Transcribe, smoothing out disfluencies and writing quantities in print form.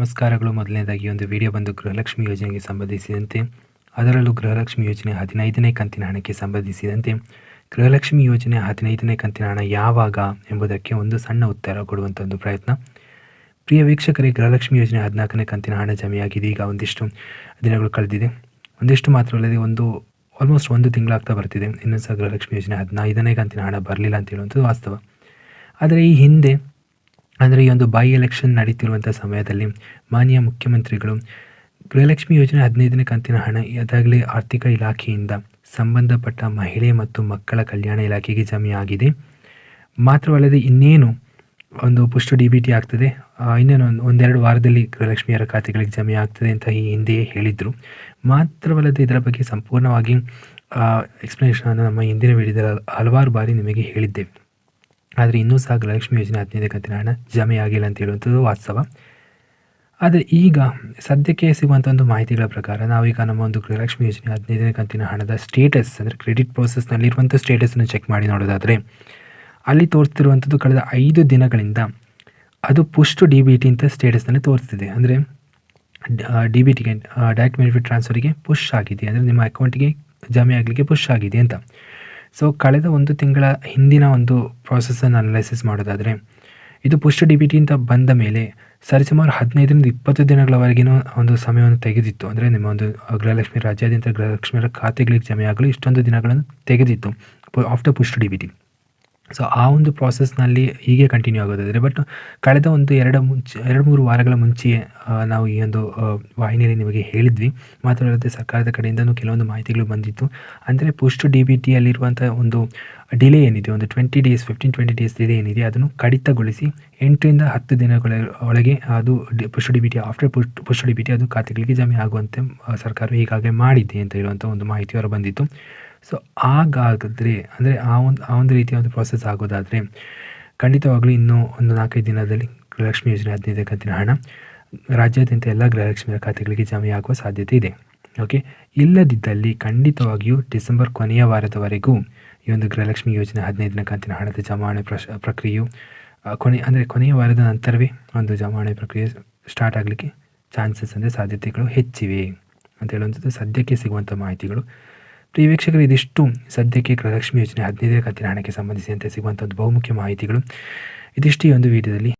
ನಮಸ್ಕಾರಗಳು. ಮೊದಲನೇದಾಗಿ ಒಂದು ವಿಡಿಯೋ ಬಂದು ಗೃಹಲಕ್ಷ್ಮಿ ಯೋಜನೆಗೆ ಸಂಬಂಧಿಸಿದಂತೆ, ಅದರಲ್ಲೂ ಗೃಹಲಕ್ಷ್ಮಿ ಯೋಜನೆ 15ನೇ ಕಂತಿನ ಹಣಕ್ಕೆ ಸಂಬಂಧಿಸಿದಂತೆ ಗೃಹಲಕ್ಷ್ಮಿ ಯೋಜನೆ 15ನೇ ಕಂತಿನ ಹಣ ಯಾವಾಗ ಎಂಬುದಕ್ಕೆ ಒಂದು ಸಣ್ಣ ಉತ್ತರ ಕೊಡುವಂಥ ಒಂದು ಪ್ರಯತ್ನ. ಪ್ರಿಯ ವೀಕ್ಷಕರೇ, ಗೃಹಲಕ್ಷ್ಮಿ ಯೋಜನೆ 14ನೇ ಕಂತಿನ ಹಣ ಜಮೆಯಾಗಿದೆ. ಈಗ ಒಂದಿಷ್ಟು ದಿನಗಳು ಕಳೆದಿದೆ. ಒಂದಿಷ್ಟು ಮಾತ್ರವಲ್ಲದೆ ಆಲ್ಮೋಸ್ಟ್ ಒಂದು ತಿಂಗಳಾಗ್ತಾ ಬರ್ತಿದೆ. ಇನ್ನೂ ಸಹ ಗೃಹಲಕ್ಷ್ಮಿ ಯೋಜನೆ 15ನೇ ಕಂತಿನ ಹಣ ಬರಲಿಲ್ಲ ಅಂತ ಹೇಳುವಂಥದ್ದು ವಾಸ್ತವ. ಆದರೆ ಈ ಹಿಂದೆ ಈ ಒಂದು ಬೈ ಎಲೆಕ್ಷನ್ ನಡೀತಿರುವಂಥ ಸಮಯದಲ್ಲಿ ಮಾನ್ಯ ಮುಖ್ಯಮಂತ್ರಿಗಳು ಗೃಹಲಕ್ಷ್ಮಿ ಯೋಜನೆ 15ನೇ ಕಂತಿನ ಹಣ ಅದಾಗಲೇ ಆರ್ಥಿಕ ಇಲಾಖೆಯಿಂದ ಸಂಬಂಧಪಟ್ಟ ಮಹಿಳೆ ಮತ್ತು ಮಕ್ಕಳ ಕಲ್ಯಾಣ ಇಲಾಖೆಗೆ ಜಮೆಯಾಗಿದೆ. ಮಾತ್ರವಲ್ಲದೆ ಇನ್ನೇನು ಒಂದು ಪುಷ್ಟು DBT ಆಗ್ತದೆ, ಇನ್ನೇನು ಒಂದೆರಡು ವಾರದಲ್ಲಿ ಗೃಹಲಕ್ಷ್ಮಿಯರ ಖಾತೆಗಳಿಗೆ ಜಮೆ ಆಗ್ತದೆ ಅಂತ ಈ ಹಿಂದೆಯೇ ಹೇಳಿದರು. ಮಾತ್ರವಲ್ಲದೆ ಇದರ ಬಗ್ಗೆ ಸಂಪೂರ್ಣವಾಗಿ ಎಕ್ಸ್ಪ್ಲನೇಷನನ್ನು ನಮ್ಮ ಹಿಂದಿನ ವಿಡಿಯೋದಲ್ಲಿ ಹಲವಾರು ಬಾರಿ ನಿಮಗೆ ಹೇಳಿದ್ದೇವೆ. ಆದರೆ ಇನ್ನೂ ಸಹ ಗೃಹಲಕ್ಷ್ಮಿ ಯೋಜನೆ 15ನೇ ಕಂತಿನ ಹಣ ಜಮೆಯಾಗಿಲ್ಲ ಅಂತ ಹೇಳುವಂಥದ್ದು ವಾಸ್ತವ. ಆದರೆ ಈಗ ಸದ್ಯಕ್ಕೆ ಸಿಗುವಂಥ ಒಂದು ಮಾಹಿತಿಗಳ ಪ್ರಕಾರ ನಾವೀಗ ನಮ್ಮ ಒಂದು ಗೃಹಲಕ್ಷ್ಮಿ ಯೋಜನೆ 15ನೇ ಕಂತಿನ ಹಣದ ಸ್ಟೇಟಸ್ ಅಂದರೆ ಕ್ರೆಡಿಟ್ ಪ್ರೋಸೆಸ್ನಲ್ಲಿರುವಂಥ ಸ್ಟೇಟಸನ್ನು ಚೆಕ್ ಮಾಡಿ ನೋಡೋದಾದರೆ ಅಲ್ಲಿ ತೋರಿಸ್ತಿರುವಂಥದ್ದು ಕಳೆದ 5 ದಿನಗಳಿಂದ ಅದು ಪುಷ್ಟು DBT ಅಂತ ಸ್ಟೇಟಸ್ನಲ್ಲಿ ತೋರಿಸ್ತಿದೆ. ಅಂದರೆ DBTಗೆ ಡೈರೆಕ್ಟ್ ಬೆನಿಫಿಟ್ ಟ್ರಾನ್ಸ್ಫರಿಗೆ ಪುಷ್ ಆಗಿದೆ, ಅಂದರೆ ನಿಮ್ಮ ಅಕೌಂಟಿಗೆ ಜಮೆ ಆಗಲಿಕ್ಕೆ ಪುಷ್ ಆಗಿದೆ ಅಂತ. ಸೊ ಕಳೆದ ಒಂದು ತಿಂಗಳ ಹಿಂದಿನ ಒಂದು ಪ್ರಾಸೆಸನ್ನು ಅನಲೈಸಿಸ್ ಮಾಡೋದಾದರೆ ಇದು ಪುಷ್ಟು DBT ಅಂತ ಬಂದ ಮೇಲೆ ಸರಿಸುಮಾರು 15ರಿಂದ 20 ದಿನಗಳವರೆಗಿನ ಒಂದು ಸಮಯವನ್ನು ತೆಗೆದಿತ್ತು. ಅಂದರೆ ನಿಮ್ಮ ಒಂದು ಗೃಹಲಕ್ಷ್ಮಿ ರಾಜ್ಯಾದ್ಯಂತ ಗೃಹಲಕ್ಷ್ಮಿಯರ ಖಾತೆಗಳಿಗೆ ಜಮೆಯಾಗಲು ಇಷ್ಟೊಂದು ದಿನಗಳನ್ನು ತೆಗೆದಿತ್ತು ಆಫ್ಟರ್ ಪುಷ್ಟು DBT. ಸೊ ಆ ಒಂದು ಪ್ರಾಸೆಸ್ನಲ್ಲಿ ಹೀಗೆ ಕಂಟಿನ್ಯೂ ಆಗೋದಾದರೆ, ಬಟ್ ಕಳೆದ ಒಂದು 2-3 ವಾರಗಳ ಮುಂಚೆಯೇ ನಾವು ಈ ಒಂದು ವಾಹಿನಿಯಲ್ಲಿ ನಿಮಗೆ ಹೇಳಿದ್ವಿ. ಮಾತ್ರವಲ್ಲದೆ ಸರ್ಕಾರದ ಕಡೆಯಿಂದನೂ ಕೆಲವೊಂದು ಮಾಹಿತಿಗಳು ಬಂದಿತ್ತು. ಅಂದರೆ ಪುಷ್ಟು DBTಯಲ್ಲಿರುವಂಥ ಒಂದು ಡಿಲೇ ಏನಿದೆ, ಒಂದು 15-20 ಡೇಸ್ ಡಿಲೇ ಏನಿದೆ ಅದನ್ನು ಕಡಿತಗೊಳಿಸಿ 8ರಿಂದ 10 ದಿನಗಳ ಒಳಗೆ ಅದು ಪುಷ್ಟು DBT ಆಫ್ಟರ್ ಪುಷ್ಟು DBT ಅದು ಖಾತೆಗಳಿಗೆ ಜಮೆ ಆಗುವಂತೆ ಸರ್ಕಾರ ಈಗಾಗಲೇ ಮಾಡಿದೆ ಅಂತ ಹೇಳುವಂಥ ಒಂದು ಮಾಹಿತಿ ಹೊರ ಬಂದಿತ್ತು. ಸೊ ಹಾಗಾದರೆ ಅಂದರೆ ಆ ಒಂದು ರೀತಿಯ ಒಂದು ಪ್ರಾಸೆಸ್ ಆಗೋದಾದರೆ ಖಂಡಿತವಾಗಲೂ ಇನ್ನೂ ಒಂದು 4-5 ದಿನದಲ್ಲಿ ಗೃಹಲಕ್ಷ್ಮಿ ಯೋಜನೆ 15ನೇ ಕಂತಿನ ಹಣ ರಾಜ್ಯಾದ್ಯಂತ ಎಲ್ಲ ಗೃಹಲಕ್ಷ್ಮಿಯರ ಖಾತೆಗಳಿಗೆ ಜಮೆಯಾಗುವ ಸಾಧ್ಯತೆ ಇದೆ. ಓಕೆ, ಇಲ್ಲದಿದ್ದಲ್ಲಿ ಖಂಡಿತವಾಗಿಯೂ ಡಿಸೆಂಬರ್ ಕೊನೆಯ ವಾರದವರೆಗೂ ಈ ಒಂದು ಗೃಹಲಕ್ಷ್ಮಿ ಯೋಜನೆ 15ನೇ ಕಂತಿನ ಹಣದ ಜಮಾವಣೆ ಪ್ರಕ್ರಿಯೆಯು ಕೊನೆಯ ವಾರದ ನಂತರವೇ ಒಂದು ಜಮಾವಣೆ ಪ್ರಕ್ರಿಯೆ ಸ್ಟಾರ್ಟ್ ಆಗಲಿಕ್ಕೆ ಚಾನ್ಸಸ್ ಅಂದರೆ ಸಾಧ್ಯತೆಗಳು ಹೆಚ್ಚಿವೆ ಅಂತ ಹೇಳುವಂಥದ್ದು ಸದ್ಯಕ್ಕೆ ಸಿಗುವಂಥ ಮಾಹಿತಿಗಳು. ಪ್ರಿಯ ವೀಕ್ಷಕರು, ಇದಿಷ್ಟು ಸದ್ಯಕ್ಕೆ ಗೃಹಲಕ್ಷ್ಮಿ ಯೋಜನೆ 15ನೇ ಕಂತಿನ ಹಣಕ್ಕೆ ಸಂಬಂಧಿಸಿದಂತೆ ಸಿಗುವಂಥ ಒಂದು ಬಹುಮುಖ್ಯ ಮಾಹಿತಿಗಳು. ಇದಿಷ್ಟು ಈ ಒಂದು ವಿಡಿಯೋದಲ್ಲಿ.